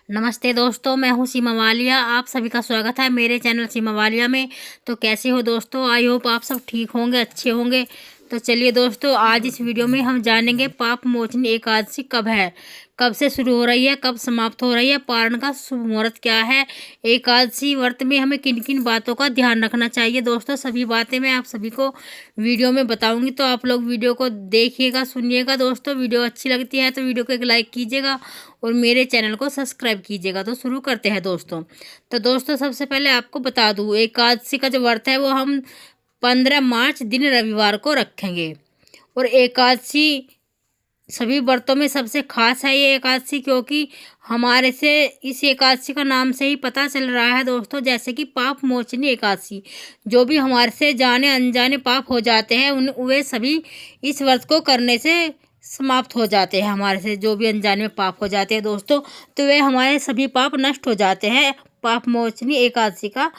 नमस्ते दोस्तों, मैं हूँ सीमा वालिया। आप सभी का स्वागत है मेरे चैनल सीमा वालिया में। तो कैसे हो दोस्तों? आई होप आप सब ठीक होंगे, अच्छे होंगे। तो चलिए दोस्तों, आज इस वीडियो में हम जानेंगे पाप मोचनी एकादशी कब है, कब से शुरू हो रही है, कब समाप्त हो रही है, पारण का शुभ मुहूर्त क्या है, एकादशी व्रत में हमें किन किन बातों का ध्यान रखना चाहिए। दोस्तों सभी बातें मैं आप सभी को वीडियो में बताऊंगी, तो आप लोग वीडियो को देखिएगा, सुनिएगा। दोस्तों वीडियो अच्छी लगती है तो वीडियो को एक लाइक कीजिएगा और मेरे चैनल को सब्सक्राइब कीजिएगा। तो शुरू करते हैं दोस्तों। तो दोस्तों सबसे पहले आपको बता दूँ, एकादशी का जो व्रत है वो हम 15 मार्च दिन रविवार को रखेंगे। और एकादशी सभी व्रतों में सबसे खास है ये एकादशी, क्योंकि हमारे से इस एकादशी का नाम से ही पता चल रहा है दोस्तों, जैसे कि पाप मोचनी एकादशी। जो भी हमारे से जाने अनजाने पाप हो जाते हैं वे सभी इस व्रत को करने से समाप्त हो जाते हैं। हमारे से जो भी अनजाने में पाप हो जाते हैं दोस्तों, तो वे हमारे सभी पाप नष्ट हो जाते हैं पाप मोचनी एकादशी का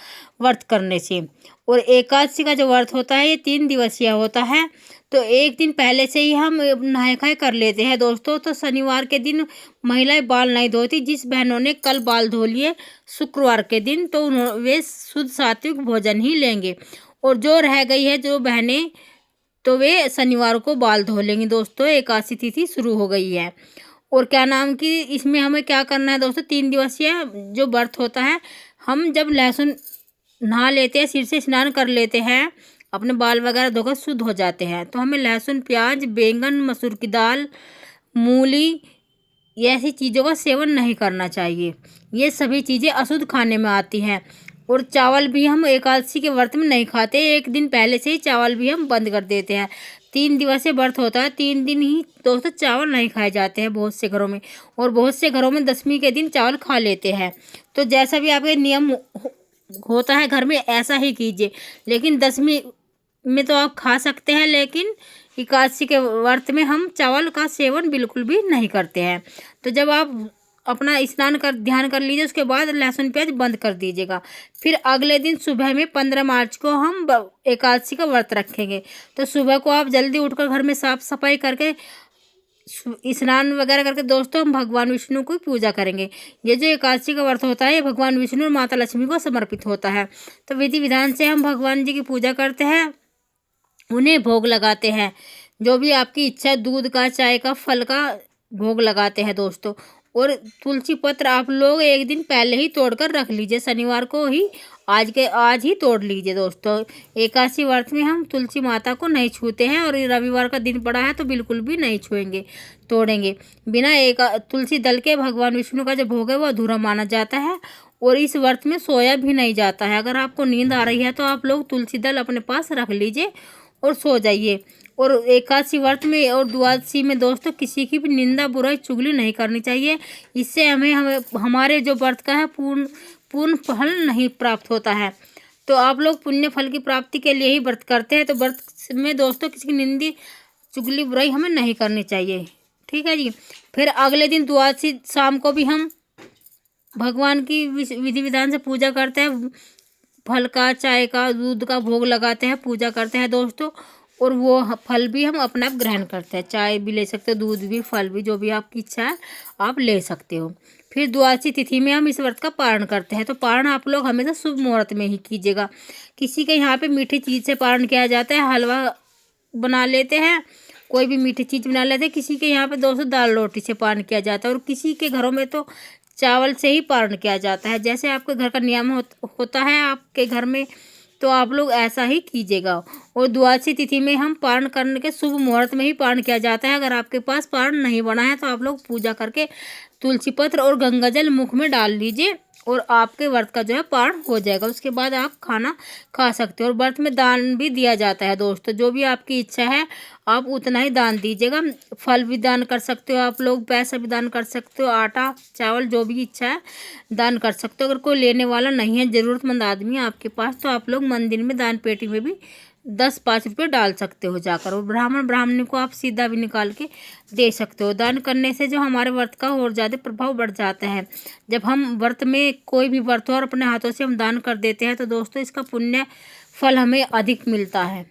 व्रत करने से। और एकादशी का जो व्रत होता है ये 3 दिवसीय होता है। तो एक दिन पहले से ही हम नहाय खाए कर लेते हैं दोस्तों। तो शनिवार के दिन महिलाएं बाल नहीं धोती। जिस बहनों ने कल बाल धो लिए शुक्रवार के दिन, तो वे शुद्ध सात्विक भोजन ही लेंगे। और जो रह गई है जो बहनें, तो वे शनिवार को बाल धो लेंगी दोस्तों। एकादशी तिथि शुरू हो गई है। और क्या नाम की इसमें हमें क्या करना है दोस्तों, 3 दिवसीय जो व्रत होता है, हम जब लहसुन नहा लेते हैं, सिर से स्नान कर लेते हैं, अपने बाल वगैरह धोकर शुद्ध हो जाते हैं, तो हमें लहसुन, प्याज, बैंगन, मसूर की दाल, मूली, ये ऐसी चीज़ों का सेवन नहीं करना चाहिए। ये सभी चीज़ें अशुद्ध खाने में आती हैं। और चावल भी हम एकादशी के व्रत में नहीं खाते। एक दिन पहले से ही चावल भी हम बंद कर देते हैं। 3 दिवसीय व्रत होता है, 3 दिन ही दोस्तों चावल नहीं खाए जाते हैं बहुत से घरों में। और बहुत से घरों में 10वीं के दिन चावल खा लेते हैं। तो जैसा भी आपके नियम होता है घर में, ऐसा ही कीजिए। लेकिन 10वीं में तो आप खा सकते हैं, लेकिन एकादशी के व्रत में हम चावल का सेवन बिल्कुल भी नहीं करते हैं। तो जब आप अपना स्नान कर ध्यान कर लीजिए, उसके बाद लहसुन प्याज बंद कर दीजिएगा। फिर अगले दिन सुबह में 15 मार्च को हम एकादशी का व्रत रखेंगे। तो सुबह को आप जल्दी उठकर घर में साफ सफाई करके स्नान वगैरह करके दोस्तों हम भगवान विष्णु की पूजा करेंगे। ये जो एकादशी का व्रत होता है ये भगवान विष्णु और माता लक्ष्मी को समर्पित होता है। तो विधि विधान से हम भगवान जी की पूजा करते हैं, उन्हें भोग लगाते हैं। जो भी आपकी इच्छा, दूध का, चाय का, फल का भोग लगाते हैं दोस्तों। और तुलसी पत्र आप लोग एक दिन पहले ही तोड़कर रख लीजिए, शनिवार को ही आज ही तोड़ लीजिए दोस्तों। एकादशी व्रत में हम तुलसी माता को नहीं छूते हैं, और रविवार का दिन पड़ा है तो बिल्कुल भी नहीं छुएंगे, तोड़ेंगे। बिना एक तुलसी दल के भगवान विष्णु का जो भोग है वो अधूरा माना जाता है। और इस व्रत में सोया भी नहीं जाता है। अगर आपको नींद आ रही है तो आप लोग तुलसी दल अपने पास रख लीजिए और सो जाइए। और एकादशी व्रत में और द्वादशी में दोस्तों किसी की भी निंदा, बुराई, चुगली नहीं करनी चाहिए। इससे हमें हमारे जो व्रत का है पूर्ण फल नहीं प्राप्त होता है। तो आप लोग पुण्य फल की प्राप्ति के लिए ही व्रत करते हैं। तो व्रत में दोस्तों किसी की निंदी, चुगली, बुराई हमें नहीं करनी चाहिए। ठीक है जी। फिर अगले दिन द्वादशी शाम को भी हम भगवान की विधि विधान से पूजा करते हैं। फल का, चाय का, दूध का भोग लगाते हैं, पूजा करते हैं दोस्तों। और वो फल भी हम अपने आप ग्रहण करते हैं। चाय भी ले सकते हो, दूध भी, फल भी, जो भी आपकी इच्छा है आप ले सकते हो। फिर द्वादशी तिथि में हम इस व्रत का पारण करते हैं। तो पारण आप लोग हमेशा शुभ मुहूर्त में ही कीजिएगा। किसी के यहाँ पे मीठी चीज़ से पारण किया जाता है, हलवा बना लेते हैं, कोई भी मीठी चीज़ बना लेते हैं। किसी के यहाँ पे दोस्तों दाल रोटी से पारण किया जाता है, और किसी के घरों में तो चावल से ही पारण किया जाता है। जैसे आपके घर का नियम होता है आपके घर में, तो आप लोग ऐसा ही कीजिएगा। और द्वादशी तिथि में हम पारण करने के शुभ मुहूर्त में ही पारण किया जाता है। अगर आपके पास पारण नहीं बना है तो आप लोग पूजा करके तुलसी पत्र और गंगा जल मुख में डाल लीजिए, और आपके व्रत का जो है पारण हो जाएगा। उसके बाद आप खाना खा सकते हो। और व्रत में दान भी दिया जाता है दोस्तों। जो भी आपकी इच्छा है आप उतना ही दान दीजिएगा। फल भी दान कर सकते हो आप लोग, पैसा भी दान कर सकते हो, आटा, चावल, जो भी इच्छा है दान कर सकते हो। अगर कोई लेने वाला नहीं है, ज़रूरतमंद आदमी है आपके पास, तो आप लोग मंदिर में दान पेटी में भी 10-5 रुपये डाल सकते हो जाकर। और ब्राह्मणी को आप सीधा भी निकाल के दे सकते हो। दान करने से जो हमारे व्रत का और ज़्यादा प्रभाव बढ़ जाता है। जब हम व्रत में कोई भी व्रत हो और अपने हाथों से हम दान कर देते हैं, तो दोस्तों इसका पुण्य फल हमें अधिक मिलता है।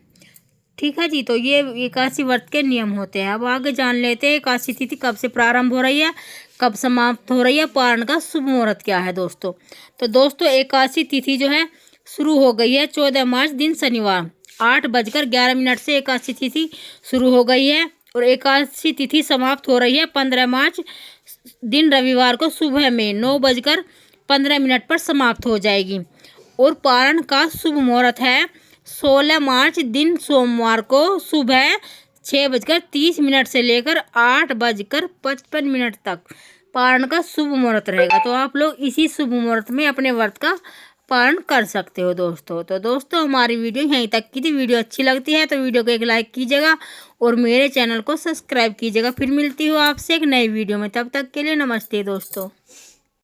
ठीक है जी। तो ये एकादशी व्रत के नियम होते हैं। अब आगे जान लेते हैं एकादशी तिथि कब से प्रारंभ हो रही है, कब समाप्त हो रही है, पारण का शुभ मुहूर्त क्या है दोस्तों। तो दोस्तों एकादशी तिथि जो है शुरू हो गई है 14 मार्च दिन शनिवार 8:11 से एकादशी तिथि शुरू हो गई है और एकादशी तिथि समाप्त हो रही है 15 मार्च दिन रविवार को सुबह में 9:15 पर समाप्त हो जाएगी। और पारण का शुभ मुहूर्त है 16 मार्च दिन सोमवार को सुबह 6:30 से लेकर 8:55 तक पारण का शुभ मुहूर्त रहेगा। तो आप लोग इसी शुभ मुहूर्त में अपने व्रत का पालन कर सकते हो दोस्तों। तो दोस्तों हमारी वीडियो यहीं तक की थी। वीडियो अच्छी लगती है तो वीडियो को एक लाइक कीजिएगा और मेरे चैनल को सब्सक्राइब कीजिएगा। फिर मिलती हूँ आपसे एक नई वीडियो में, तब तक के लिए नमस्ते दोस्तों।